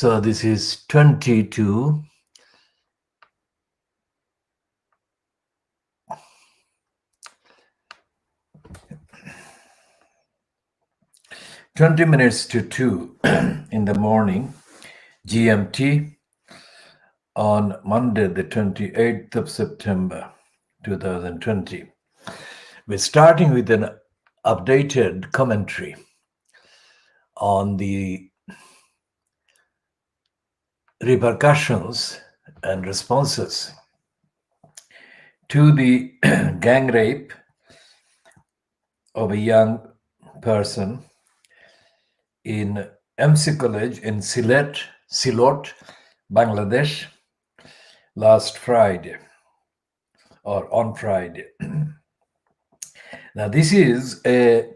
So this is 22. (20 minutes to 2) in the morning, GMT, on Monday, the 28th of September, 2020. We're starting with an updated commentary on the repercussions and responses to the gang rape of a young person in MC College in Silot, Bangladesh, last Friday or on Friday. Now, this is a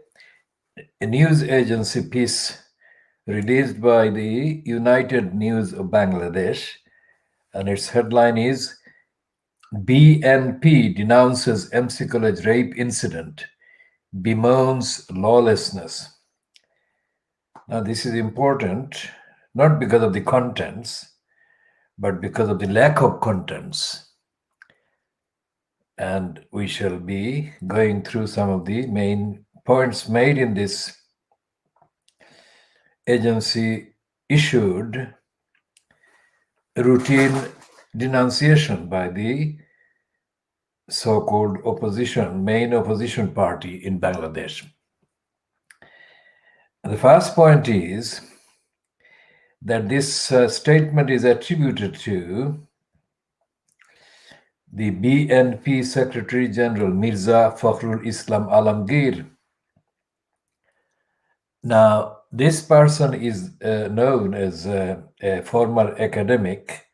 news agency piece released by the United News of Bangladesh, and its headline is BNP denounces MC College rape incident, bemoans lawlessness. Now, this is important, not because of the contents, but because of the lack of contents. And we shall be going through some of the main points made in this agency issued routine denunciation by the so-called main opposition party in Bangladesh. The first point is that this statement is attributed to the BNP Secretary General Mirza Fakhrul Islam Alamgir. Now, this person is known as a former academic,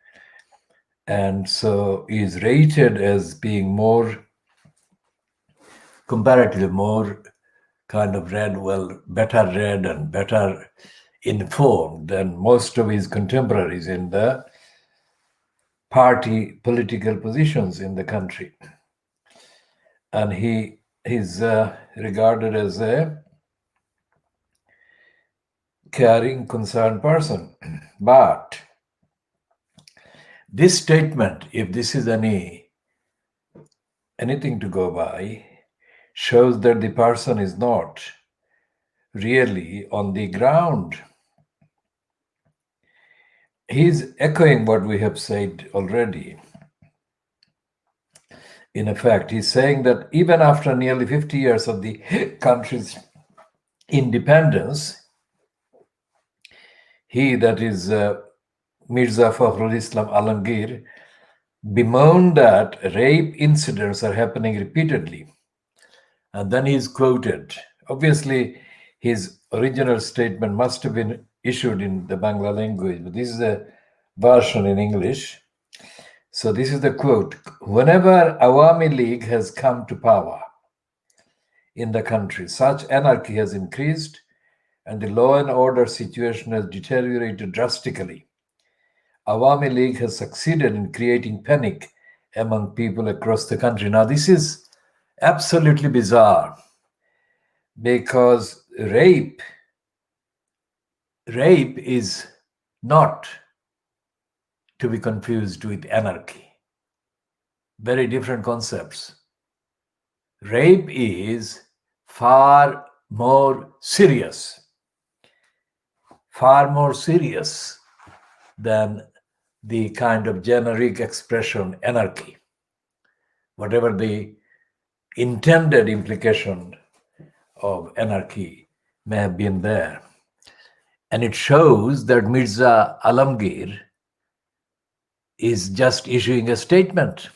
and so is rated as being comparatively more kind of better read and better informed than most of his contemporaries in the party political positions in the country. And he is regarded as a caring, concerned person. But this statement, if this is anything to go by, shows that the person is not really on the ground. He's echoing what we have said already. In effect, he's saying that even after nearly 50 years of the country's independence, he, that is Mirza Fakhrul Islam Alamgir, bemoaned that rape incidents are happening repeatedly. And then he's quoted. Obviously, his original statement must have been issued in the Bangla language, but this is a version in English. So this is the quote: "Whenever Awami League has come to power in the country, such anarchy has increased and the law and order situation has deteriorated drastically. Awami League has succeeded in creating panic among people across the country." Now, this is absolutely bizarre, because rape is not to be confused with anarchy. Very different concepts. Rape is far more serious than the kind of generic expression anarchy, whatever the intended implication of anarchy may have been there. And it shows that Mirza Alamgir is just issuing a statement.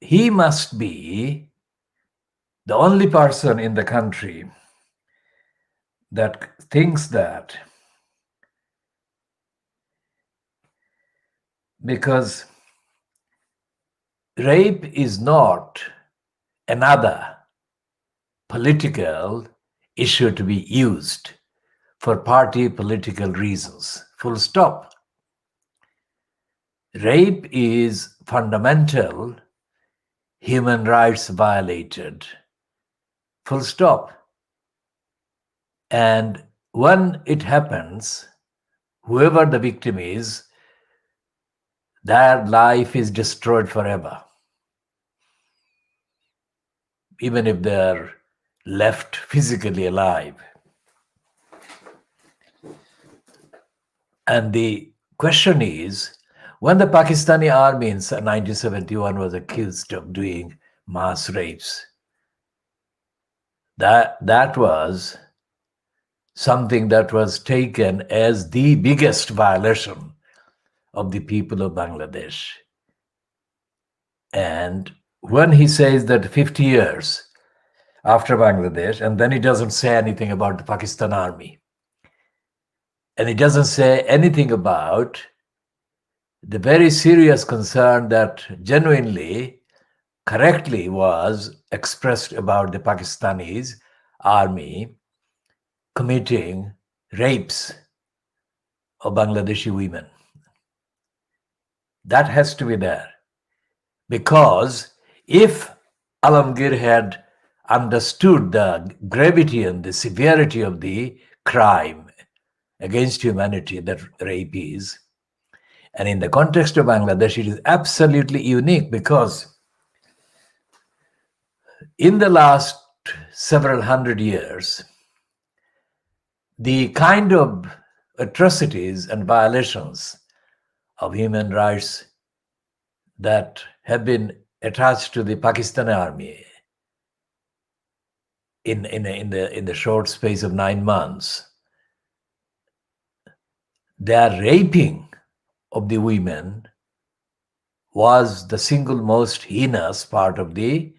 He must be the only person in the country that thinks that, because rape is not another political issue to be used for party political reasons. Full stop. Rape is fundamental human rights violated. Full stop. And when it happens, whoever the victim is, their life is destroyed forever, even if they are left physically alive. And the question is, when the Pakistani army in 1971 was accused of doing mass rapes, that was something that was taken as the biggest violation of the people of Bangladesh. And when he says that 50 years after Bangladesh, and then he doesn't say anything about the Pakistan army, and he doesn't say anything about the very serious concern that genuinely, correctly was expressed about the Pakistanis army committing rapes of Bangladeshi women. That has to be there. Because if Alamgir had understood the gravity and the severity of the crime against humanity that rape is, and in the context of Bangladesh, it is absolutely unique because in the last several hundred years, the kind of atrocities and violations of human rights that have been attached to the Pakistani army in the short space of 9 months, their raping of the women was the single most heinous part of the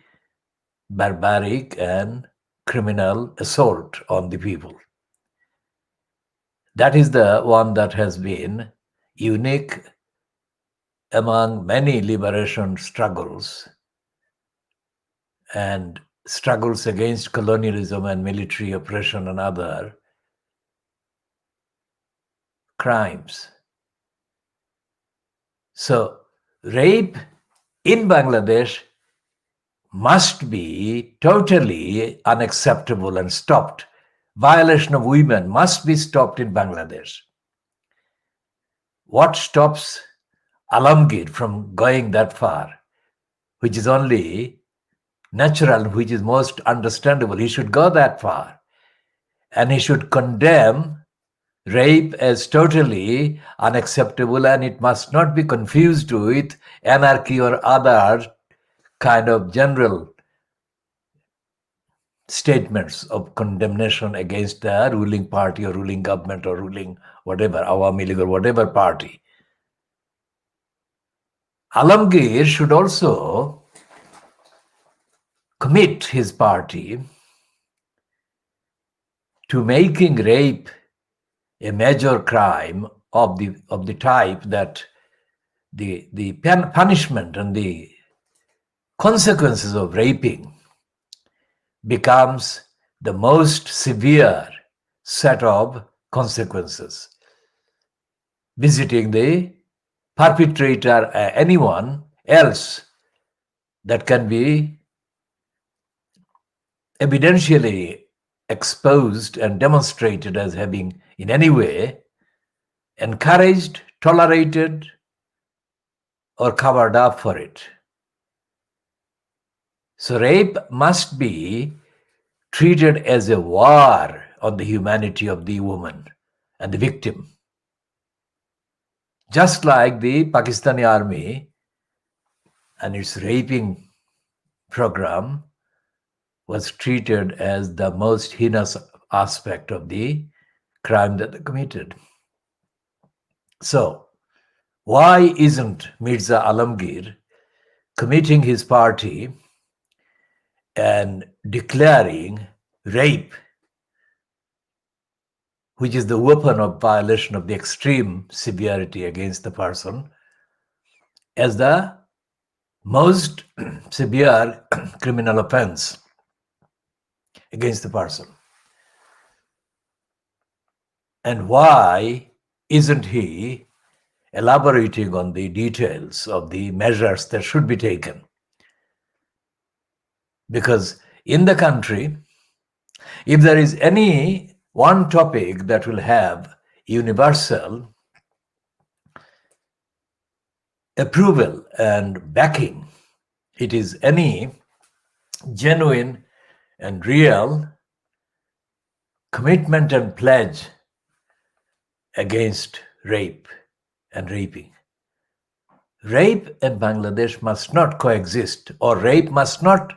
barbaric and criminal assault on the people. That is the one that has been unique among many liberation struggles and struggles against colonialism and military oppression and other crimes. So, rape in Bangladesh must be totally unacceptable and stopped. Violation of women must be stopped in Bangladesh. What stops Alamgir from going that far, which is only natural, which is most understandable? He should go that far, and he should condemn rape as totally unacceptable, and it must not be confused with anarchy or other kind of general statements of condemnation against the ruling party or ruling government or ruling whatever, Awami League or whatever party. Alamgir should also commit his party to making rape a major crime of the type that the punishment and the consequences of raping becomes the most severe set of consequences, visiting the perpetrator, anyone else that can be evidentially exposed and demonstrated as having in any way encouraged, tolerated, or covered up for it. So rape must be treated as a war on the humanity of the woman and the victim. Just like the Pakistani army and its raping program was treated as the most heinous aspect of the crime that they committed. So, why isn't Mirza Alamgir committing his party and declaring rape, which is the weapon of violation of the extreme severity against the person, as the most severe criminal offense against the person? And why isn't he elaborating on the details of the measures that should be taken? Because in the country, if there is any one topic that will have universal approval and backing. It is any genuine and real commitment and pledge against rape and raping. Rape and Bangladesh must not coexist, or rape must not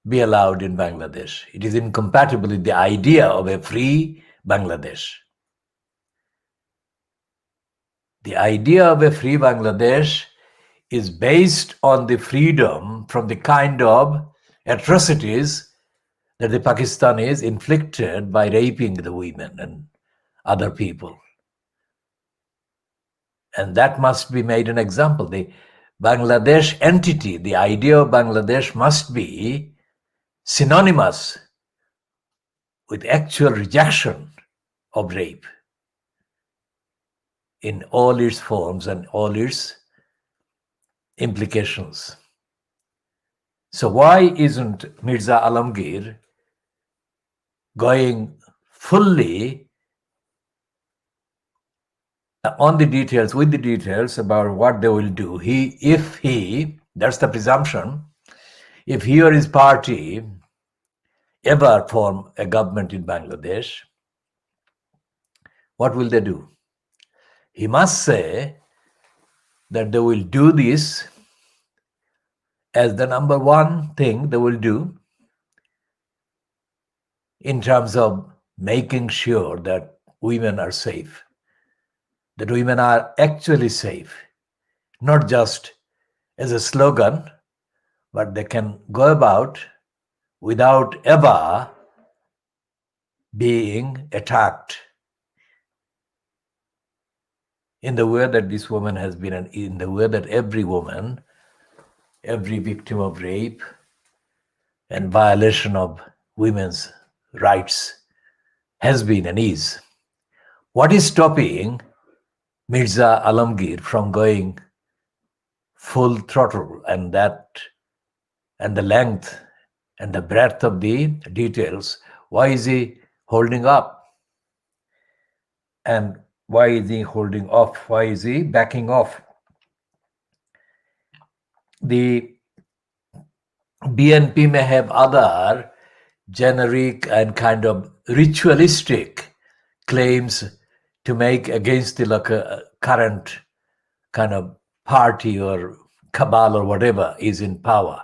be allowed in Bangladesh. It is incompatible with the idea of a free Bangladesh. The idea of a free Bangladesh is based on the freedom from the kind of atrocities that the Pakistanis inflicted by raping the women and other people. And that must be made an example. The Bangladesh entity, the idea of Bangladesh must be synonymous with actual rejection of rape in all its forms and all its implications. So why isn't Mirza Alamgir going fully on the details, with the details about what they will do? If he, that's the presumption, if he or his party ever form a government in Bangladesh, what will they do? He must say that they will do this as the number one thing they will do in terms of making sure that women are safe, that women are actually safe, not just as a slogan, but they can go about without ever being attacked in the way that this woman has been, and in the way that every woman, every victim of rape and violation of women's rights has been and is. What is stopping Mirza Alamgir from going full throttle, and the length and the breadth of the details? Why is he holding up? And why is he holding off? Why is he backing off? The BNP may have other generic and kind of ritualistic claims to make against the current kind of party or cabal or whatever is in power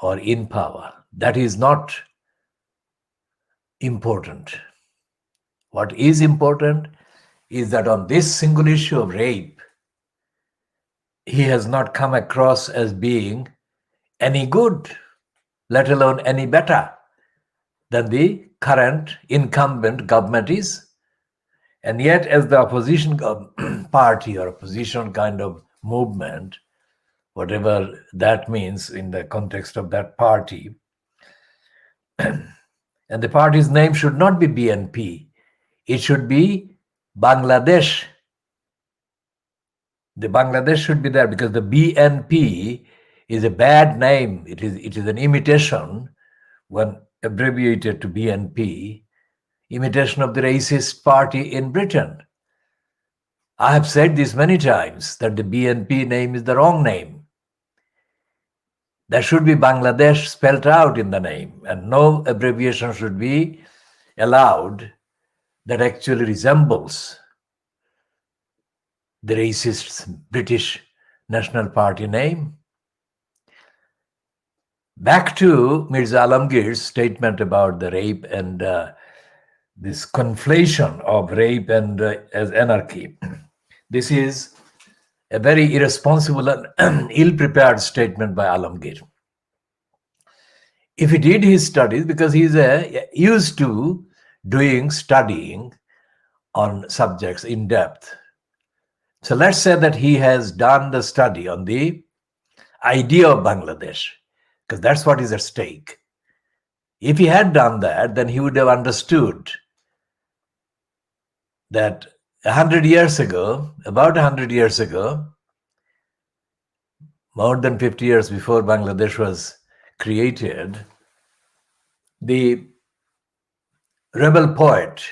or in power. That is not important. What is important is that on this single issue of rape, he has not come across as being any good, let alone any better than the current incumbent government is. And yet, as the opposition party or opposition kind of movement, whatever that means in the context of that party, and the party's name should not be BNP, it should be Bangladesh. The Bangladesh should be there, because the BNP is a bad name. It is an imitation, when abbreviated to BNP, imitation of the racist party in Britain. I have said this many times, that the BNP name is the wrong name. There should be Bangladesh spelled out in the name, and no abbreviation should be allowed that actually resembles the racist British National Party name. Back to Mirza Alamgir's statement about the rape and this conflation of rape and as anarchy. This is a very irresponsible and ill-prepared statement by Alamgir. If he did his studies, because he's used to studying on subjects in depth. So let's say that he has done the study on the idea of Bangladesh, because that's what is at stake. If he had done that, then he would have understood that 100 years ago, about 100 years ago, more than 50 years before Bangladesh was created, the rebel poet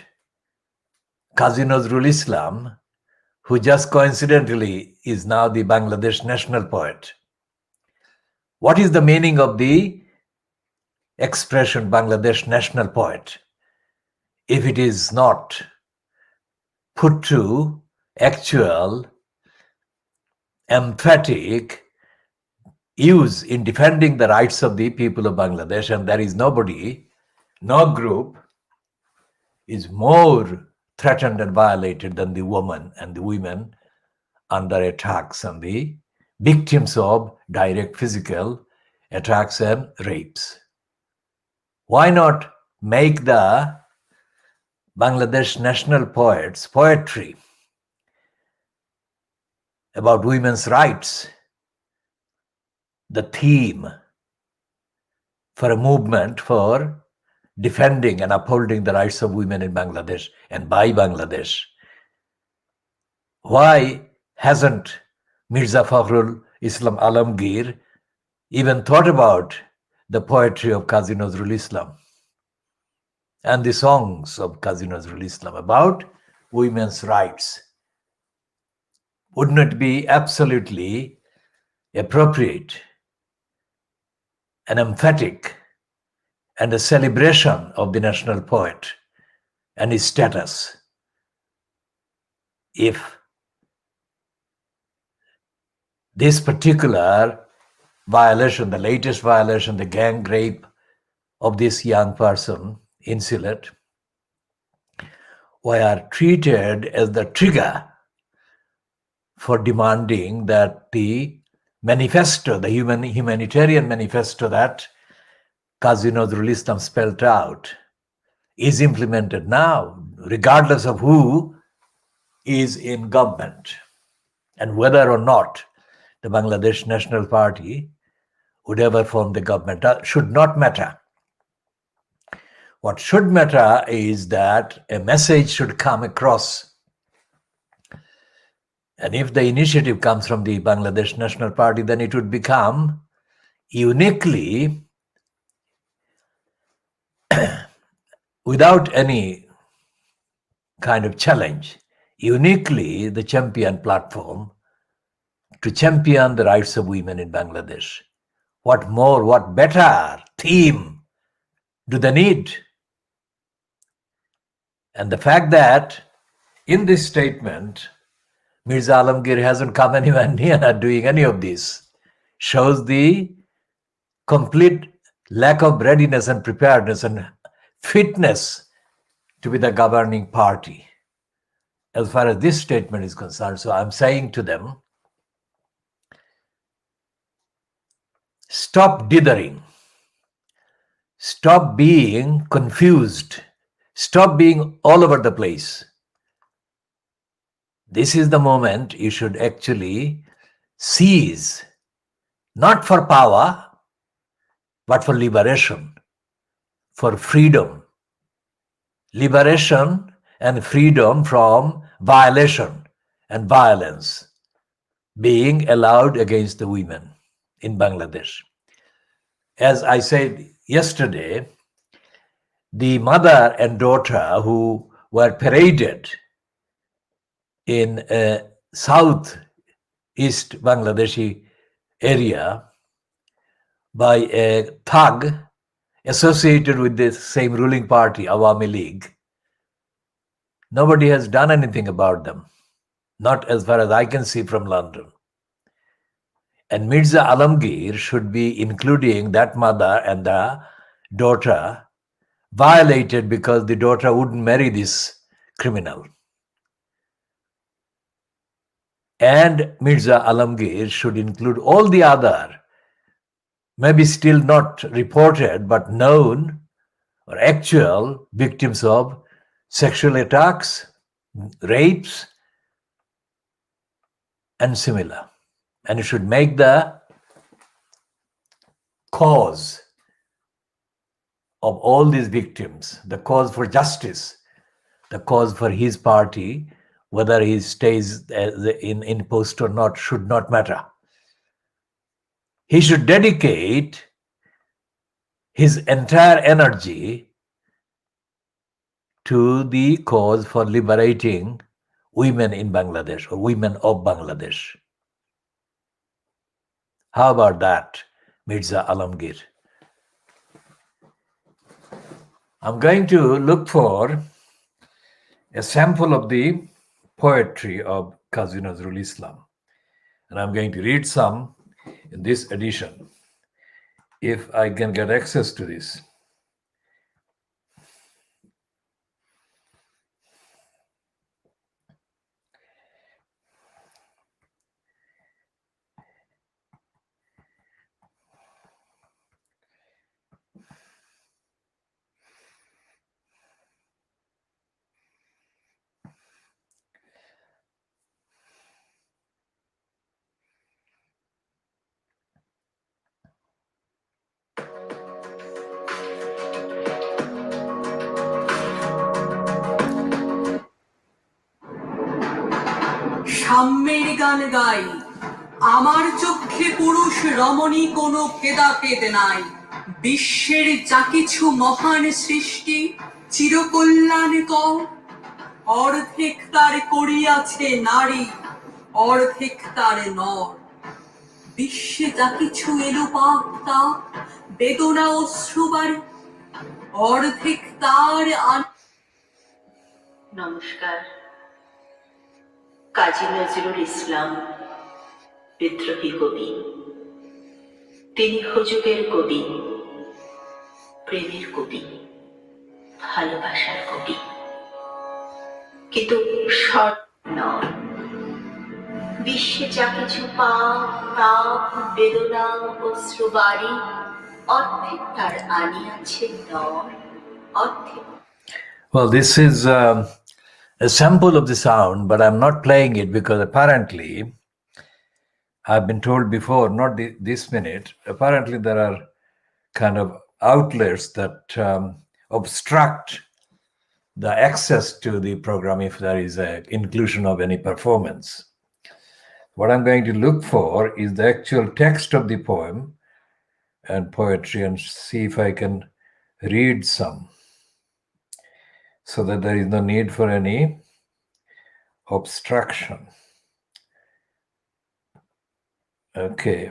Qazi Nazrul Islam, who just coincidentally is now the Bangladesh national poet. What is the meaning of the expression Bangladesh national poet if it is not put to actual emphatic use in defending the rights of the people of Bangladesh? And there is nobody, no group is more threatened and violated than the woman and the women under attacks and the victims of direct physical attacks and rapes. Why not make the Bangladesh national poets poetry about women's rights, the theme for a movement for defending and upholding the rights of women in Bangladesh and by Bangladesh? Why hasn't Mirza Fakhrul Islam Alamgir even thought about the poetry of Qazi Nazrul Islam and the songs of Qazi Nazrul Islam about women's rights? Wouldn't it be absolutely appropriate and emphatic and a celebration of the national poet and his status if this particular violation, the latest violation, the gang rape of this young person in Sylhet, were treated as the trigger for demanding that the manifesto, the humanitarian manifesto that Qazi Nazrul Islam spelled out, is implemented now, regardless of who is in government and whether or not the Bangladesh National Party would ever form the government. That should not matter. What should matter is that a message should come across. And if the initiative comes from the Bangladesh National Party, then it would become uniquely, without any kind of challenge, uniquely the champion platform to champion the rights of women in Bangladesh. What more, what better theme do they need? And the fact that in this statement, Mirza Alamgir hasn't come anywhere near doing any of this shows the complete lack of readiness and preparedness and fitness to be the governing party as far as this statement is concerned. So I'm saying to them, stop dithering, stop being confused, stop being all over the place. This is the moment you should actually seize, not for power, but for liberation, for freedom. Liberation and freedom from violation and violence being allowed against the women in Bangladesh. As I said yesterday, the mother and daughter who were paraded in a southeast Bangladeshi area by a thug associated with the same ruling party, Awami League, nobody has done anything about them, not as far as I can see from London. And Mirza Alamgir should be including that mother and the daughter violated because the daughter wouldn't marry this criminal. And Mirza Alamgir should include all the other, maybe still not reported, but known or actual victims of sexual attacks, rapes, and similar. And it should make the cause of all these victims, the cause for justice, the cause for his party, whether he stays in post or not, should not matter. He should dedicate his entire energy to the cause for liberating women in Bangladesh or women of Bangladesh. How about that, Mirza Alamgir? I'm going to look for a sample of the poetry of Qazi Nazrul Islam, and I'm going to read some in this edition, if I can get access to this. সাম্যের গান গাই, আমার চক্ষে পুরুষ রমণী কোনো ভেদাভেদ নাই। বিশ্বের যা কিছু মহান সৃষ্টি চিরকল্যাণকর, অর্ধেক তার করিয়াছে নারী, অর্ধেক তার নর। বিশ্বে যা কিছু এলো পাপ তাপ বেদনা অশ্রুবারি, অর্ধেক তার। নমস্কার। কাজী নজরুল ইসলাম বিদ্রোহী কবি। তিনি হুজুগের কবি, প্রেমের কবি, ভালোবাসার কবি, কিন্তু সৎ নন। বিশ্বে যা কিছু পাপ তাপ বেদনা অশ্রুবারি, অর্ধেক তার আনিয়াছে নর, অর্ধেক। Well, this is a sample of the sound, but I'm not playing it because apparently, I've been told before, not this minute, apparently there are kind of outlets that obstruct the access to the program if there is an inclusion of any performance. What I'm going to look for is the actual text of the poem and poetry and see if I can read some, so that there is no need for any obstruction. Okay.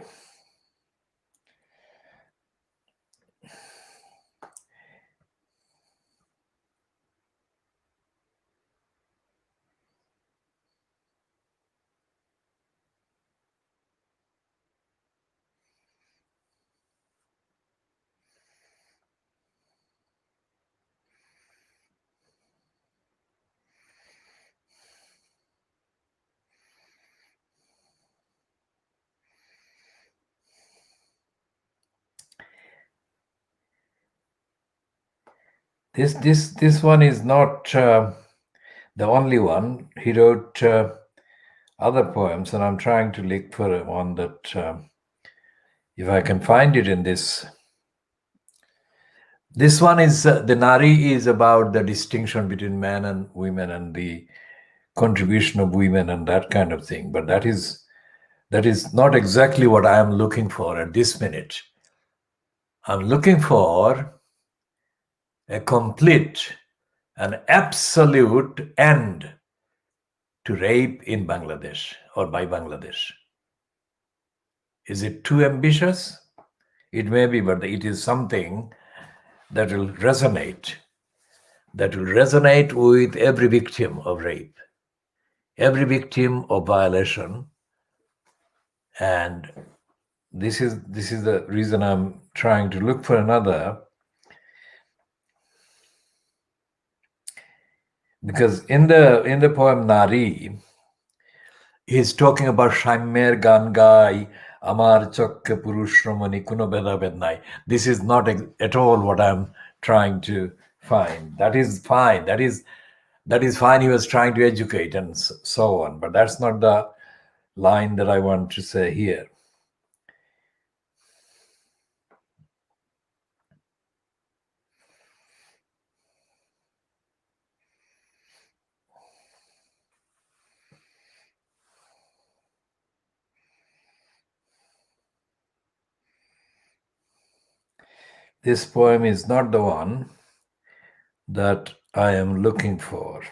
This one is not the only one. He wrote other poems, and I'm trying to look for one that, if I can find it in this. This one is the Nari is about the distinction between men and women and the contribution of women and that kind of thing. But that is not exactly what I am looking for at this minute. I'm looking for a complete and absolute end to rape in Bangladesh or by Bangladesh. Is it too ambitious? It may be, but it is something that will resonate with every victim of rape, every victim of violation. And this is the reason I'm trying to look for another, because in the poem Nari, he's talking about Shammer gan gai, amar chokke purush ramani kuno bhedabhed nai. This is not at all what I'm trying to find. That is fine. That is fine. He was trying to educate and so on, but that's not the line that I want to say here. This poem is not the one that I am looking for.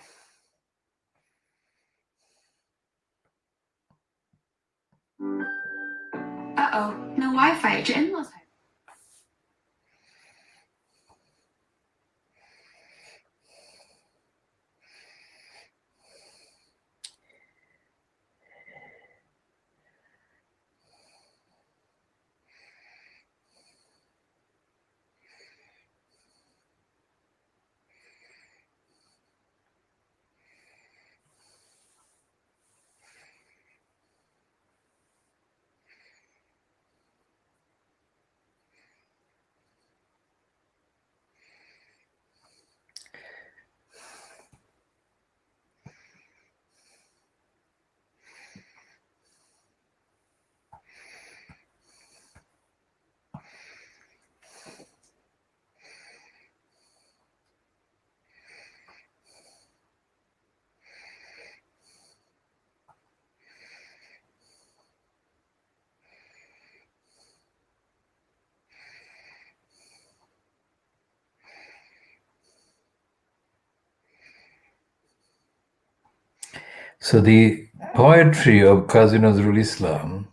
So the poetry of Qazi Nazrul Islam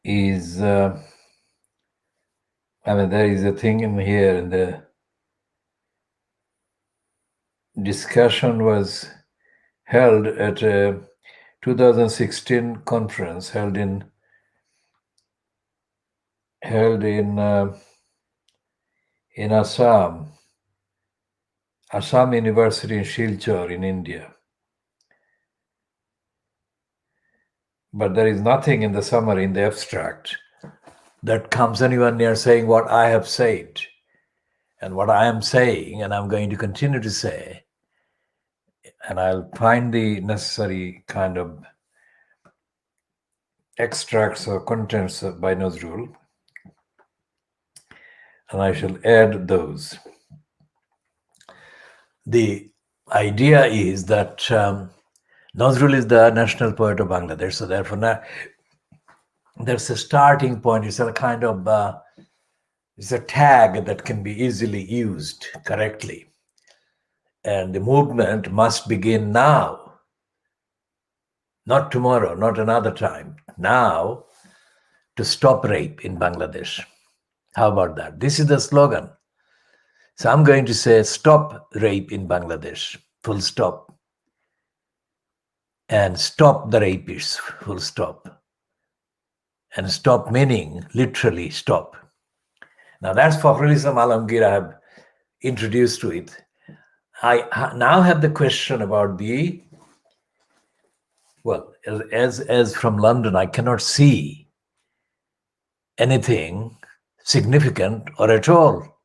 is, there is a thing in here, and the discussion was held at a 2016 conference held in Assam University in Silchar in India. But there is nothing in the summary, in the abstract, that comes anywhere near saying what I have said and what I am saying, and I'm going to continue to say. And I'll find the necessary kind of extracts or contents by Nazrul, and I shall add those. The idea is that Nazrul is the national poet of Bangladesh, so therefore there's a starting point. It's a kind of it's a tag that can be easily used correctly, and the movement must begin now, not tomorrow, not another time. Now, to stop rape in Bangladesh. How about that? This is the slogan. So I'm going to say stop rape in Bangladesh, full stop. And stop the rapists, full stop. And stop meaning literally stop. Now that's Fakhrulislam Alamgir I have introduced to it. I now have the question about the, well, as from London, I cannot see anything significant or at all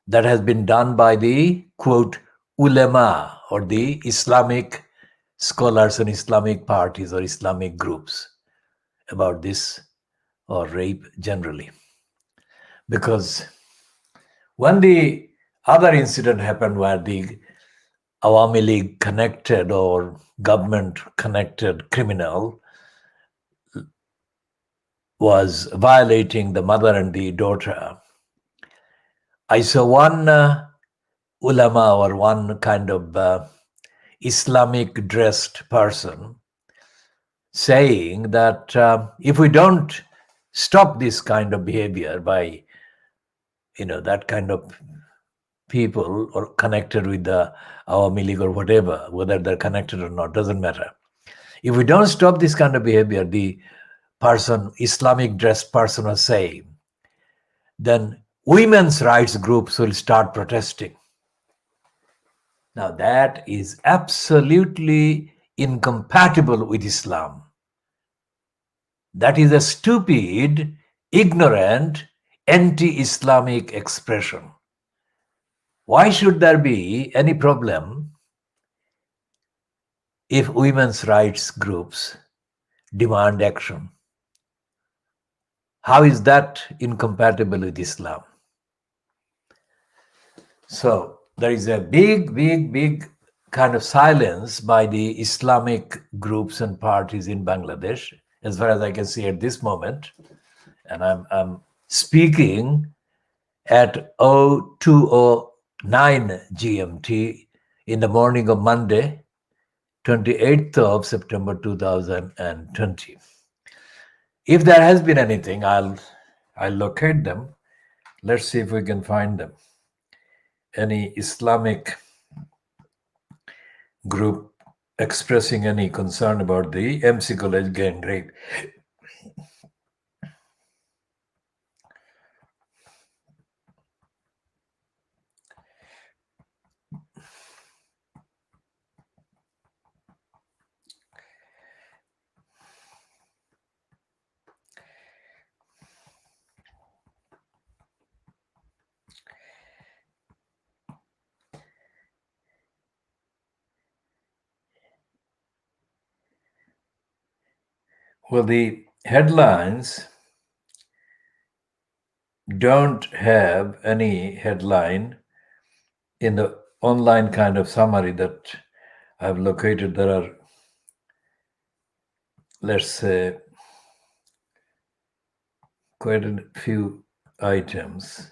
that has been done by the, quote, ulema, or the Islamic scholars and Islamic parties or Islamic groups about this or rape generally. Because when the other incident happened where the Awami League connected or government connected criminal was violating the mother and the daughter, I saw one ulama or one kind of Islamic dressed person saying that if we don't stop this kind of behavior by, that kind of people or connected with the Awami League or whatever, whether they're connected or not, doesn't matter. If we don't stop this kind of behavior, the person, Islamic dressed person was saying, then women's rights groups will start protesting. Now that is absolutely incompatible with Islam. That is a stupid, ignorant, anti-Islamic expression. Why should there be any problem if women's rights groups demand action? How is that incompatible with Islam? So there is a big kind of silence by the Islamic groups and parties in Bangladesh, as far as I can see at this moment. And I'm speaking at 0209 GMT in the morning of Monday, 28th of September 2020. If there has been anything, I'll locate them. Let's see if we can find them. Any Islamic group expressing any concern about the MC College gang rape. Well, the headlines don't have any headline in the online kind of summary that I've located. There are, let's say, quite a few items.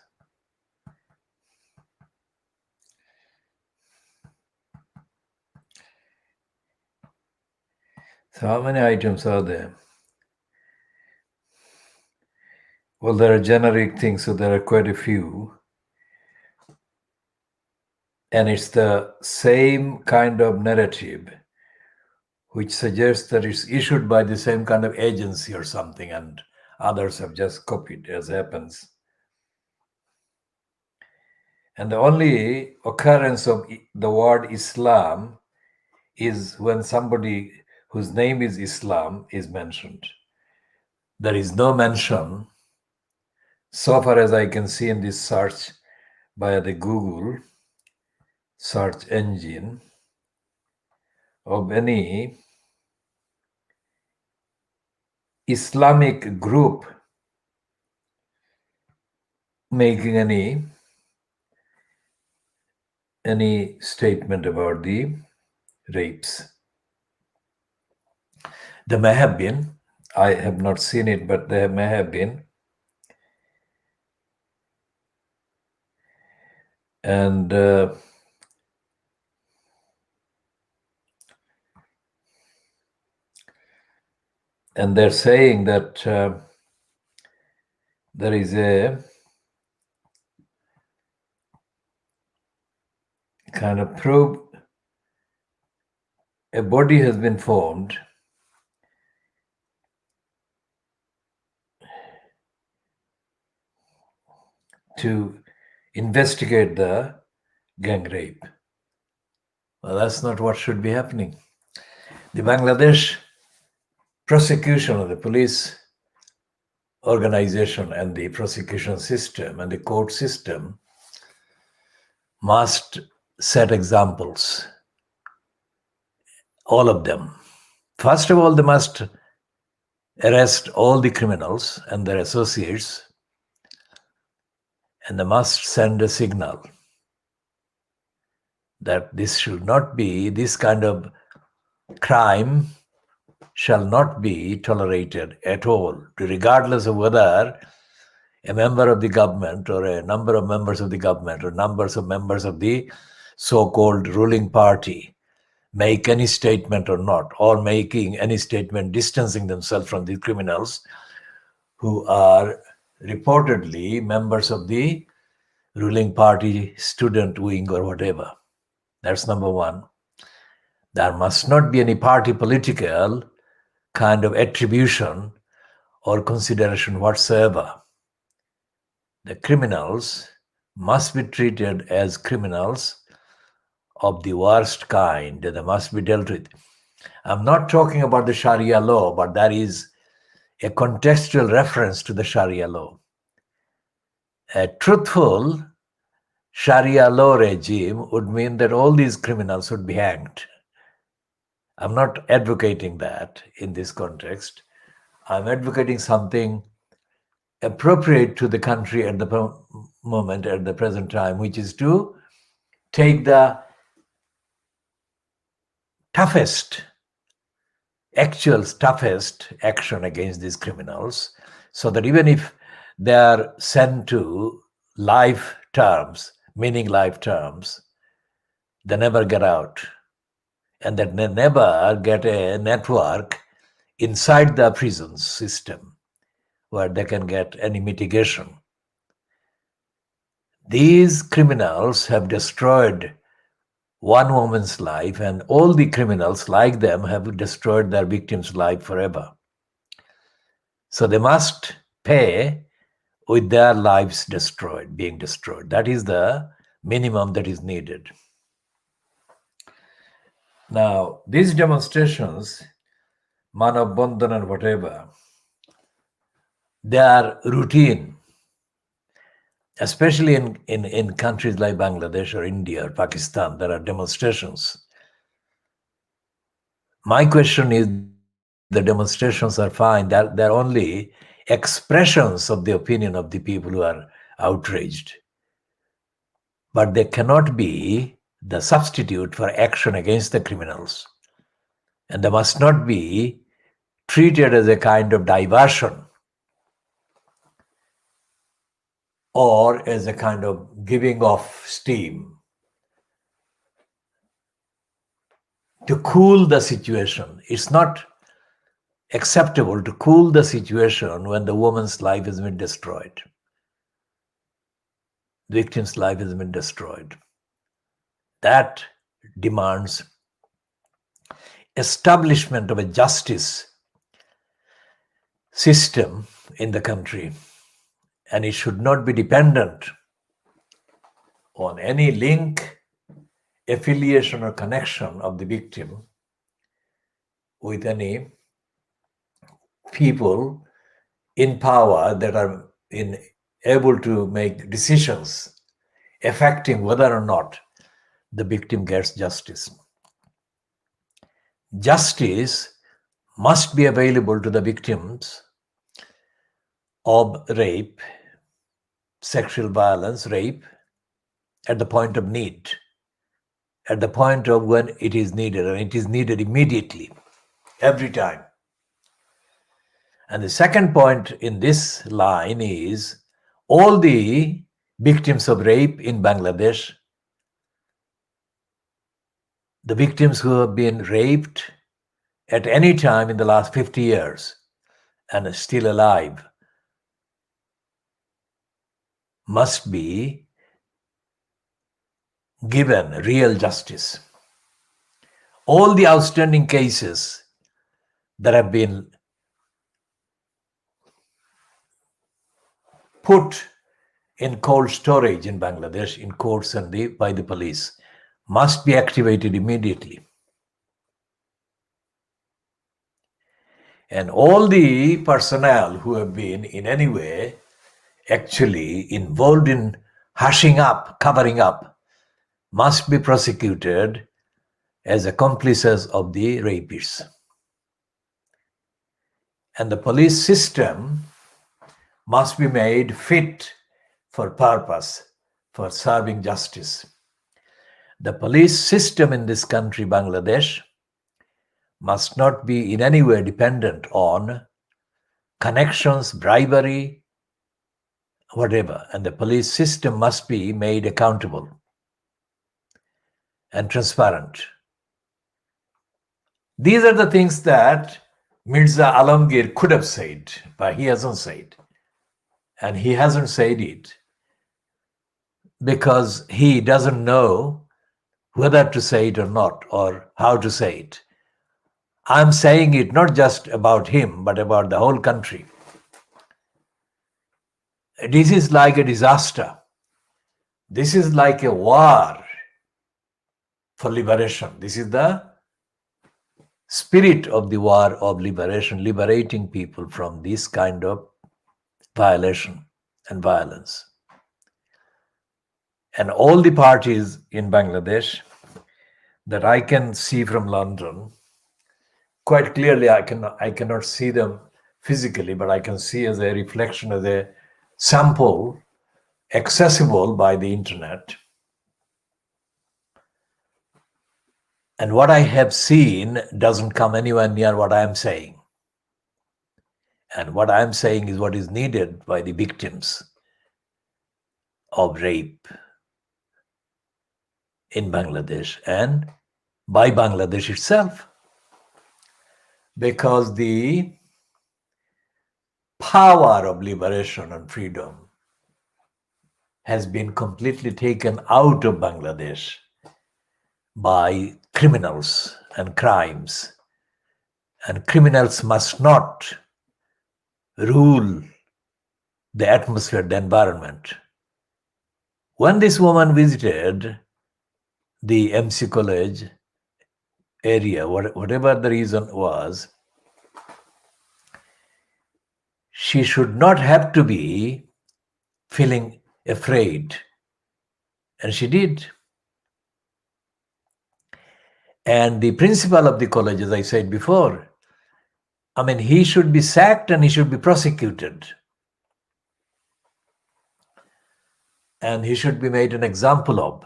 So how many items are there? Well, there are generic things, so there are quite a few. And it's the same kind of narrative which suggests that it's issued by the same kind of agency or something, and others have just copied, as happens. And the only occurrence of the word Islam is when somebody whose name is Islam is mentioned. There is no mention, so far as I can see in this search via the Google search engine, of any Islamic group making any statement about the rapes. There may have been, I have not seen it, but there may have been. And they're saying that there is a kind of probe, a body has been formed to investigate the gang rape. Well, that's not what should be happening. The Bangladesh prosecution of the police organization and the prosecution system and the court system must set examples, all of them. First of all, they must arrest all the criminals and their associates, and they must send a signal that this should not be, this kind of crime shall not be tolerated at all, regardless of whether a member of the government or a number of members of the government or numbers of members of the so-called ruling party make any statement or not, or making any statement distancing themselves from the criminals who are reportedly members of the ruling party, student wing or whatever. That's number one. There must not be any party political kind of attribution or consideration whatsoever. The criminals must be treated as criminals of the worst kind. They must be dealt with. I'm not talking about the Sharia law, but that is a contextual reference to the Sharia law. A truthful Sharia law regime would mean that all these criminals would be hanged. I'm not advocating that in this context. I'm advocating something appropriate to the country at the moment, at the present time, which is to take the toughest action against these criminals, so that even if they are sent to life terms, meaning life terms, they never get out, and that they never get a network inside the prison system where they can get any mitigation. These criminals have destroyed one woman's life, and all the criminals like them have destroyed their victim's life forever. So they must pay with their lives being destroyed. That is the minimum that is needed. Now, these demonstrations, Manav Bandhan and whatever, they are routine, especially in countries like Bangladesh or India or Pakistan. There are demonstrations. My question is, the demonstrations are fine. They're only expressions of the opinion of the people who are outraged. But they cannot be the substitute for action against the criminals. And they must not be treated as a kind of diversion or as a kind of giving off steam to cool the situation. It's not acceptable to cool the situation when the woman's life has been destroyed. The victim's life has been destroyed. That demands establishment of a justice system in the country, and it should not be dependent on any link, affiliation, or connection of the victim with any people in power that are able to make decisions affecting whether or not the victim gets justice. Justice must be available to the victims of rape, sexual violence, rape, at the point of need, at the point of when it is needed, and it is needed immediately, every time. And the second point in this line is all the victims of rape in Bangladesh, the victims who have been raped at any time in the last 50 years and are still alive, must be given real justice. All the outstanding cases that have been put in cold storage in Bangladesh, in courts and by the police, must be activated immediately. And all the personnel who have been in any way actually involved in hushing up, covering up, must be prosecuted as accomplices of the rapists. And the police system must be made fit for purpose, for serving justice. The police system in this country, Bangladesh, must not be in any way dependent on connections, bribery, whatever. And the police system must be made accountable and transparent. These are the things that Mirza Alamgir could have said, but he hasn't said. And he hasn't said it because he doesn't know whether to say it or not, or how to say it. I'm saying it not just about him, but about the whole country. This is like a disaster. This is like a war for liberation. This is the spirit of the war of liberation, liberating people from this kind of violation and violence. And all the parties in Bangladesh that I can see from London, quite clearly I cannot see them physically, but I can see as a reflection, as a sample accessible by the internet. And what I have seen doesn't come anywhere near what I am saying. And what I am saying is what is needed by the victims of rape in Bangladesh and by Bangladesh itself. Because the power of liberation and freedom has been completely taken out of Bangladesh by criminals and crimes. And criminals must not rule the atmosphere, the environment. When this woman visited the MC College area, whatever the reason was, she should not have to be feeling afraid. And she did. And the principal of the college, as I said before, he should be sacked and he should be prosecuted. And he should be made an example of.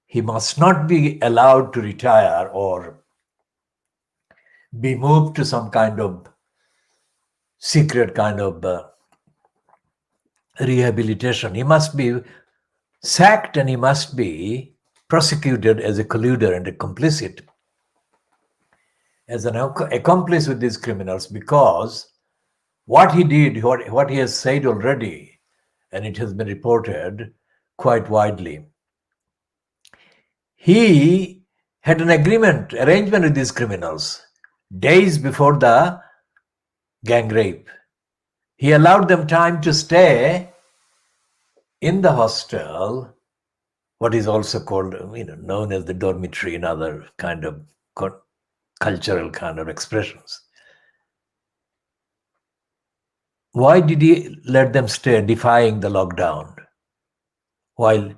He must not be allowed to retire or be moved to some kind of secret kind of rehabilitation. He must be sacked and he must be prosecuted as a colluder and a complicit. as an accomplice with these criminals, because what he did, what he has said already, and it has been reported quite widely, he had an arrangement with these criminals days before the gang rape. He allowed them time to stay in the hostel, what is also called, known as the dormitory in other kind of cultural kind of expressions. Why did he let them stay defying the lockdown while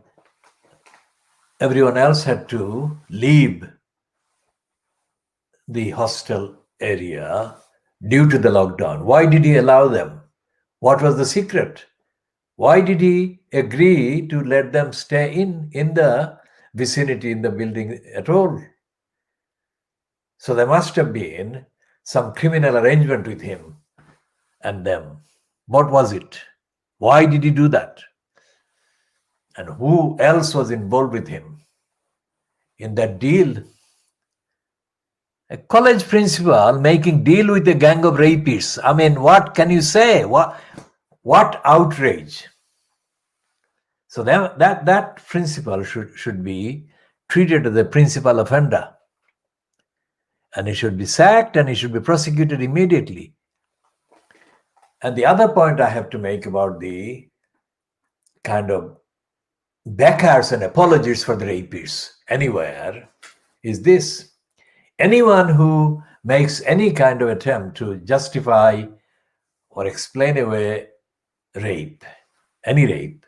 everyone else had to leave the hostel area due to the lockdown? Why did he allow them? What was the secret? Why did he agree to let them stay in the vicinity, in the building at all? So there must have been some criminal arrangement with him and them. What was it? Why did he do that? And who else was involved with him in that deal? A college principal making deal with a gang of rapists. I mean, what can you say? What outrage? So that principal should be treated as a principal offender. And he should be sacked and he should be prosecuted immediately. And the other point I have to make about the kind of backers and apologies for the rapists anywhere is this. Anyone who makes any kind of attempt to justify or explain away rape, any rape,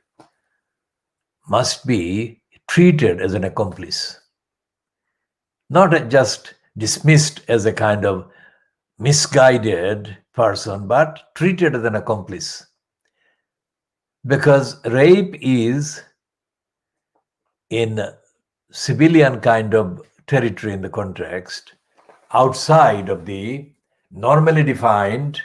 must be treated as an accomplice. Not just dismissed as a kind of misguided person, but treated as an accomplice. Because rape is in civilian kind of territory in the context, outside of the normally defined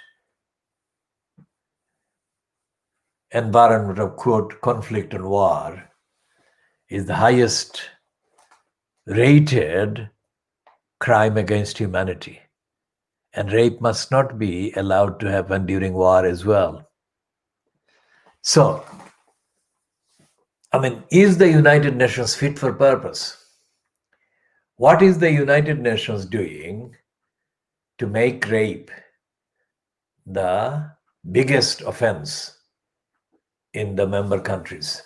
environment of, quote, conflict and war, is the highest rated crime against humanity. And rape must not be allowed to happen during war as well. So, is the United Nations fit for purpose? What is the United Nations doing to make rape the biggest offense in the member countries?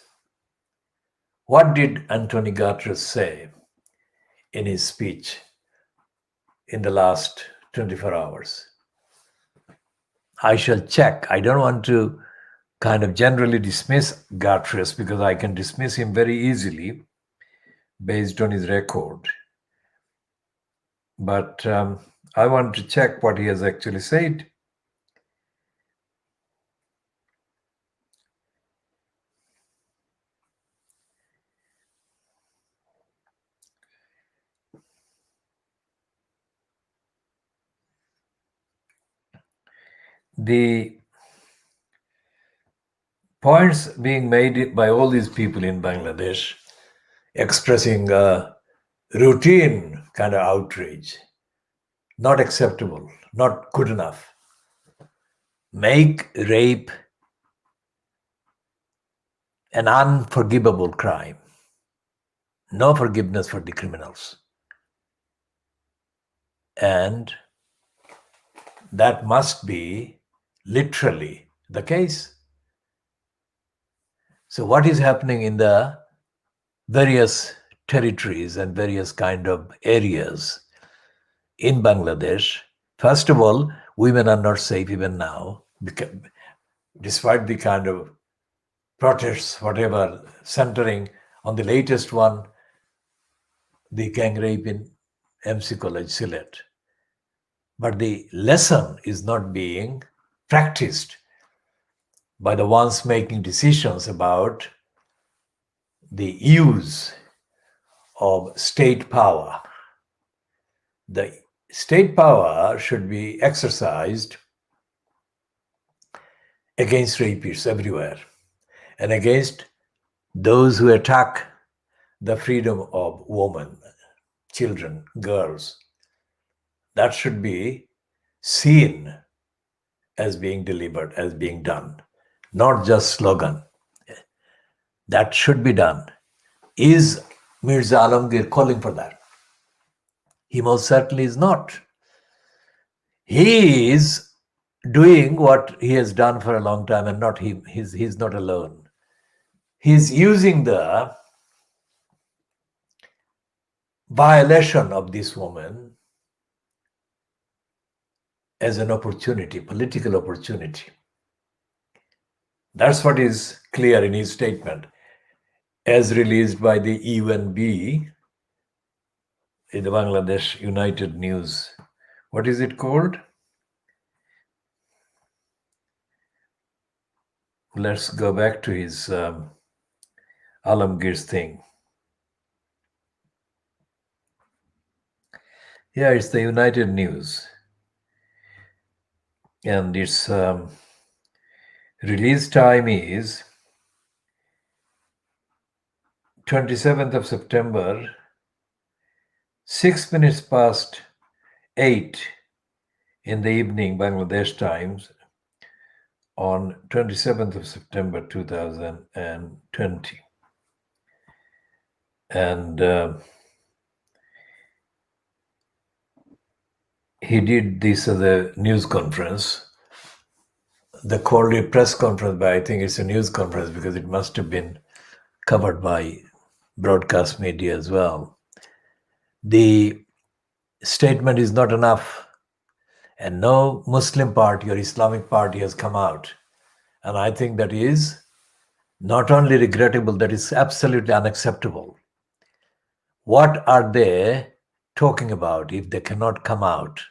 What did Antonio Guterres say in his speech in the last 24 hours? I shall check. I don't want to kind of generally dismiss Guterres because I can dismiss him very easily based on his record. But I want to check what he has actually said. The points being made by all these people in Bangladesh expressing routine kind of outrage, not acceptable, not good enough. Make rape an unforgivable crime. No forgiveness for the criminals. And that must be literally the case. So what is happening in the various territories and various kind of areas in Bangladesh? First of all, women are not safe even now, because, despite the kind of protests, whatever, centering on the latest one, the gang rape in MC College, Sylhet. But the lesson is not being practiced by the ones making decisions about the use of state power. The state power should be exercised against rapists everywhere and against those who attack the freedom of women, children, girls, that should be seen as being delivered, as being done, not just slogan. That should be done. Is Mirza Alamgir calling for that? He most certainly is not. He is doing what he has done for a long time, and not him. He's not alone. He's using the violation of this woman as an opportunity, political opportunity. That's what is clear in his statement, as released by the UNB in the Bangladesh United News. What is it called? Let's go back to his Alamgir's thing. Yeah, it's the United News. And its release time is 27th of September, 6 minutes past 8 in the evening, Bangladesh times, on 27th of September 2020. And he did this as a news conference. They called it press conference, but I think it's a news conference because it must have been covered by broadcast media as well. The statement is not enough, and no Muslim party or Islamic party has come out. And I think that is not only regrettable, that is absolutely unacceptable. What are they talking about if they cannot come out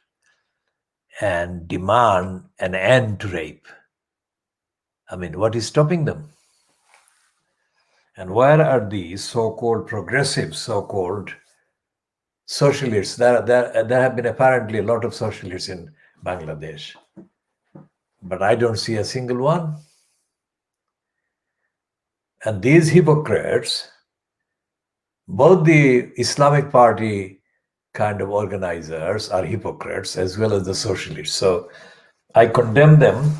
and demand an end to rape? I mean, what is stopping them? And where are these so-called progressives, so-called socialists? There have been apparently a lot of socialists in Bangladesh, but I don't see a single one. And these hypocrites, both the Islamic Party kind of organizers are hypocrites as well as the socialists. So I condemn them,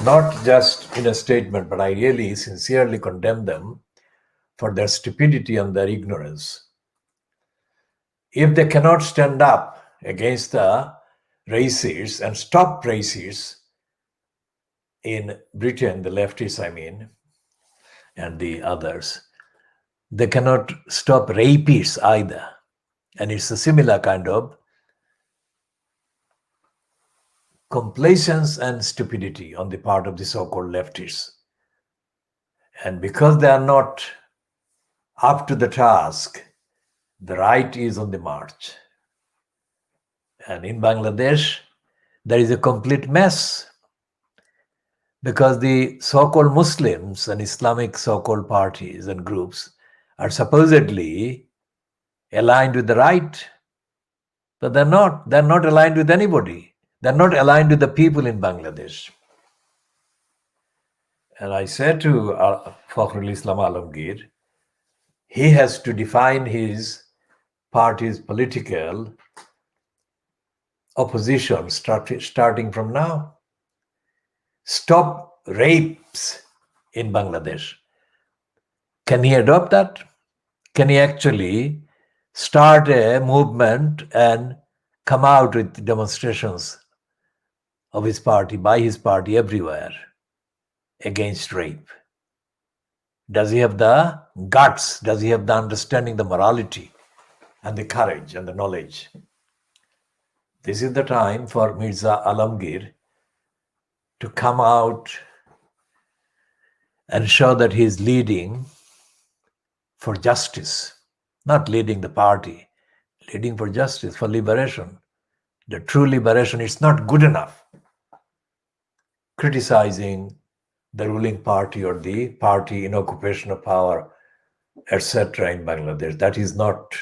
not just in a statement, but I really sincerely condemn them for their stupidity and their ignorance. If they cannot stand up against the racists and stop racists in Britain, the leftists, I mean, and the others, they cannot stop rapists either. And it's a similar kind of complacence and stupidity on the part of the so-called leftists. And because they are not up to the task, the right is on the march. And in Bangladesh, there is a complete mess because the so-called Muslims and Islamic so-called parties and groups are supposedly aligned with the right, but they're not. They're not aligned with anybody. They're not aligned with the people in Bangladesh. And I said to Fakhrul Islam Alamgir, he has to define his party's political opposition starting from now. Stop rapes in Bangladesh. Can he adopt that? Can he actually start a movement and come out with demonstrations of his party, by his party everywhere against rape? Does he have the guts? Does he have the understanding, the morality, and the courage and the knowledge? This is the time for Mirza Alamgir to come out and show that he is leading for justice, not leading the party, leading for justice, for liberation. The true liberation is not good enough. Criticizing the ruling party or the party in occupation of power, etc. in Bangladesh, that is not,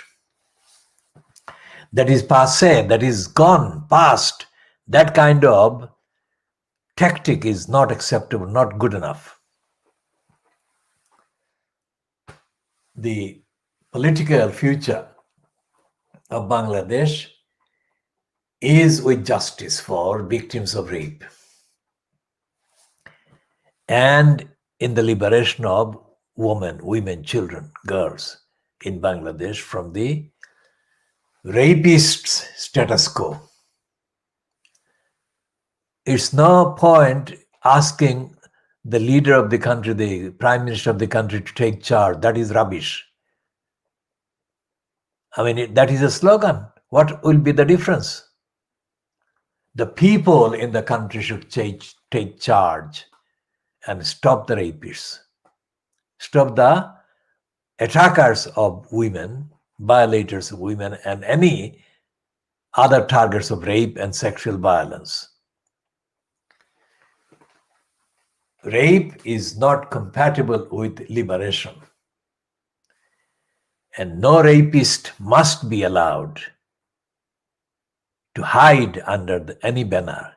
that is passé, that is gone, past. That kind of tactic is not acceptable, not good enough. The political future of Bangladesh is with justice for victims of rape and in the liberation of women, children, girls in Bangladesh from the rapists' status quo. It's no point asking the leader of the country, the prime minister of the country, to take charge. That is rubbish. I mean, that is a slogan. What will be the difference? The people in the country should take charge and stop the rapists, stop the attackers of women, violators of women, and any other targets of rape and sexual violence. Rape is not compatible with liberation. And no rapist must be allowed to hide under any banner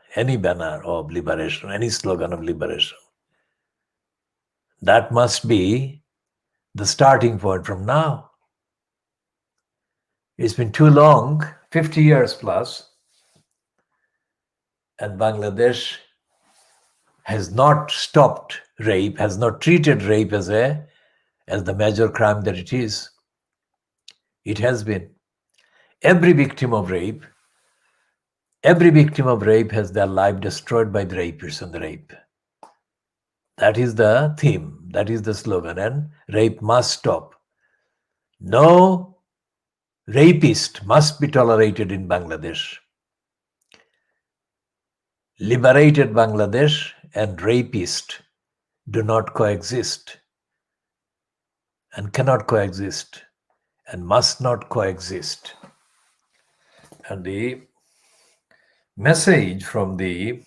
of liberation, any slogan of liberation. That must be the starting point from now. It's been too long, 50 years plus, and Bangladesh has not stopped rape, has not treated rape as the major crime that it is. It has been. Every victim of rape has their life destroyed by the rapists and the rape. That is the theme, that is the slogan, and rape must stop. No rapist must be tolerated in Bangladesh. Liberated Bangladesh and rapist do not coexist and cannot coexist and must not coexist. And the message from the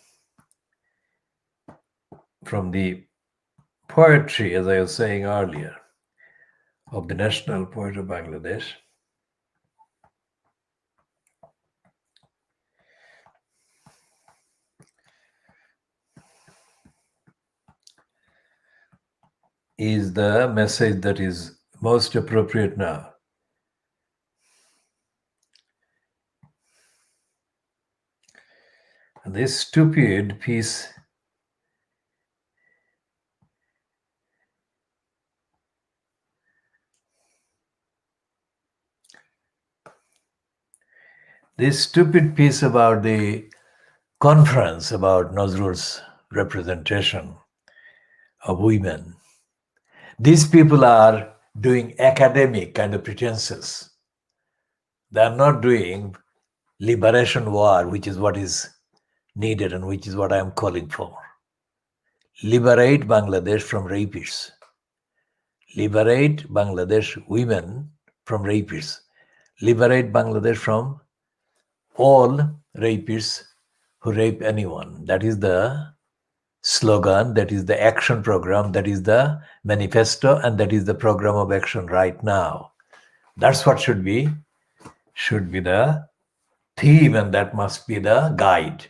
poetry, as I was saying earlier, of the national poet of Bangladesh is the message that is most appropriate now. And this stupid piece about the conference about Nazrul's representation of women. These people are doing academic kind of pretenses. They are not doing liberation war, which is what is needed and which is what I am calling for. Liberate Bangladesh from rapists. Liberate Bangladesh women from rapists. Liberate Bangladesh from all rapists who rape anyone. That is the slogan, that is the action program, that is the manifesto, and that is the program of action right now. That's what should be the theme, and that must be the guide.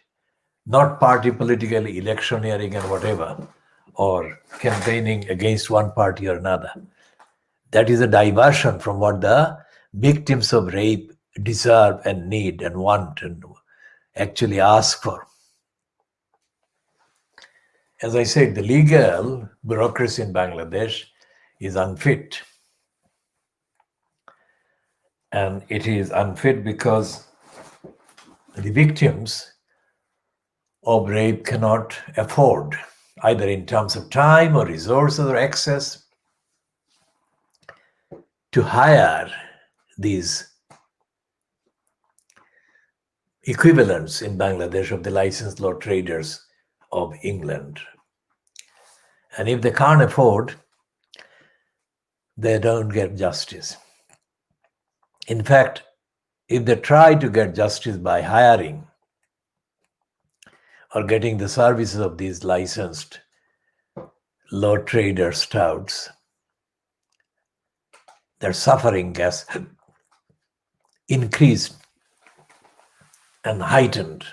Not party political electioneering and whatever, or campaigning against one party or another. That is a diversion from what the victims of rape deserve and need and want and actually ask for. As I said, the legal bureaucracy in Bangladesh is unfit. And it is unfit because the victims of rape cannot afford, either in terms of time or resources or access, to hire these equivalents in Bangladesh of the licensed law traders of England. And if they can't afford, they don't get justice. In fact, if they try to get justice by hiring or getting the services of these licensed law trader stouts, their suffering gets increased and heightened.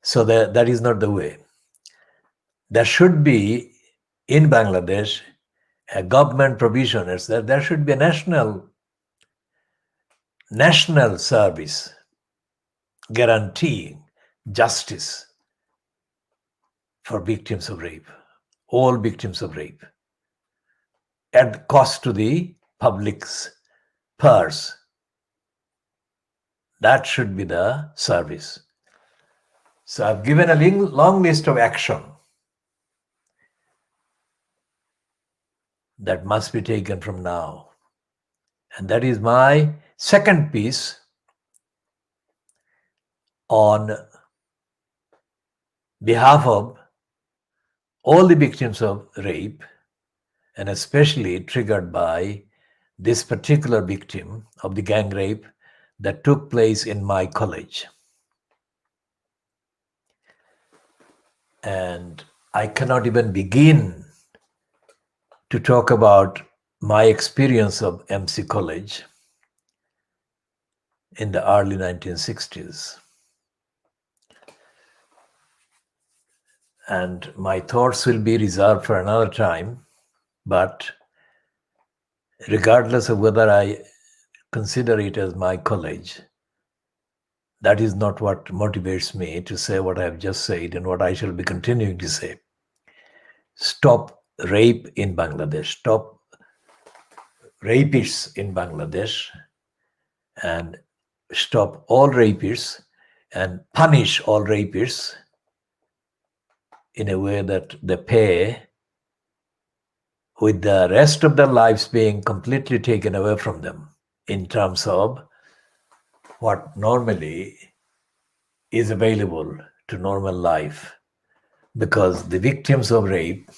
So that is not the way. There should be in Bangladesh a government provision is that there should be a national service guaranteeing justice for victims of rape, all victims of rape, at cost to the public's purse. That should be the service. So I've given a long list of action that must be taken from now. And that is my second piece on behalf of all the victims of rape, and especially triggered by this particular victim of the gang rape that took place in my college. And I cannot even begin to talk about my experience of MC College in the early 1960s. And my thoughts will be reserved for another time, but regardless of whether I consider it as my college, that is not what motivates me to say what I have just said and what I shall be continuing to say. Stop rape in Bangladesh, stop rapists in Bangladesh, and stop all rapists and punish all rapists in a way that they pay, with the rest of their lives being completely taken away from them in terms of what normally is available to normal life, because the victims of rape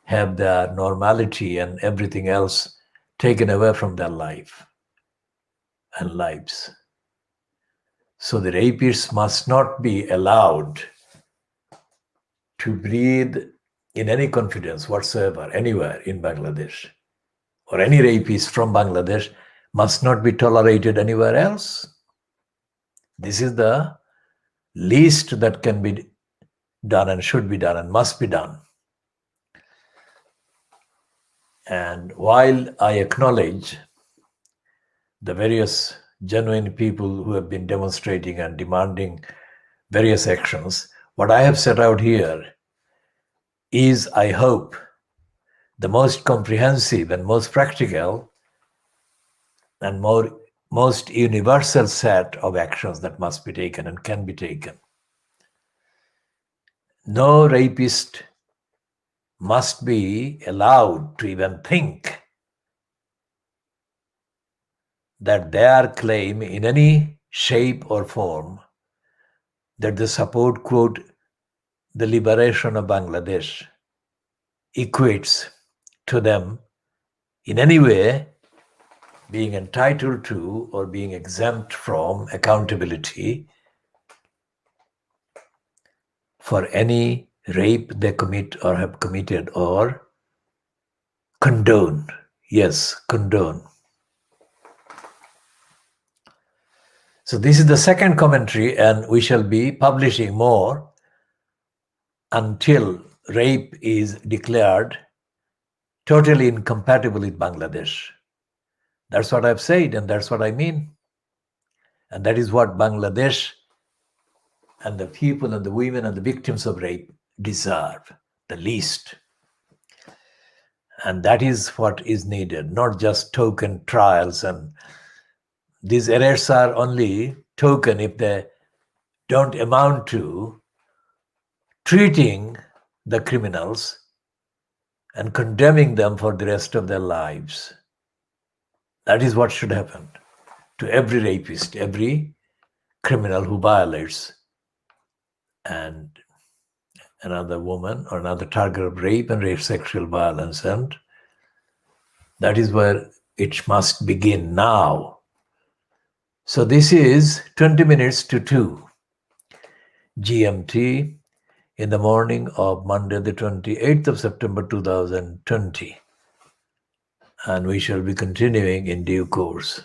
have their normality and everything else taken away from their life and lives. So the rapists must not be allowed to breathe in any confidence whatsoever anywhere in Bangladesh, or any rapist from Bangladesh must not be tolerated anywhere else. This is the least that can be done and should be done and must be done. And while I acknowledge the various genuine people who have been demonstrating and demanding various actions, what I have set out here is, I hope, the most comprehensive and most practical and most universal set of actions that must be taken and can be taken. No rapist must be allowed to even think that their claim in any shape or form that they support, quote, the liberation of Bangladesh equates to them in any way being entitled to or being exempt from accountability for any rape they commit or have committed or condone. Yes, condone. So this is the second commentary, and we shall be publishing more until rape is declared totally incompatible with Bangladesh. That's what I've said, and that's what I mean. And that is what Bangladesh and the people and the women and the victims of rape deserve, the least. And that is what is needed, not just token trials. And these arrests are only token if they don't amount to treating the criminals and condemning them for the rest of their lives. That is what should happen to every rapist, every criminal who violates and another woman or another target of rape and rape sexual violence. And that is where it must begin now. So this is 20 minutes to 2 GMT in the morning of Monday, the 28th of September 2020. And we shall be continuing in due course.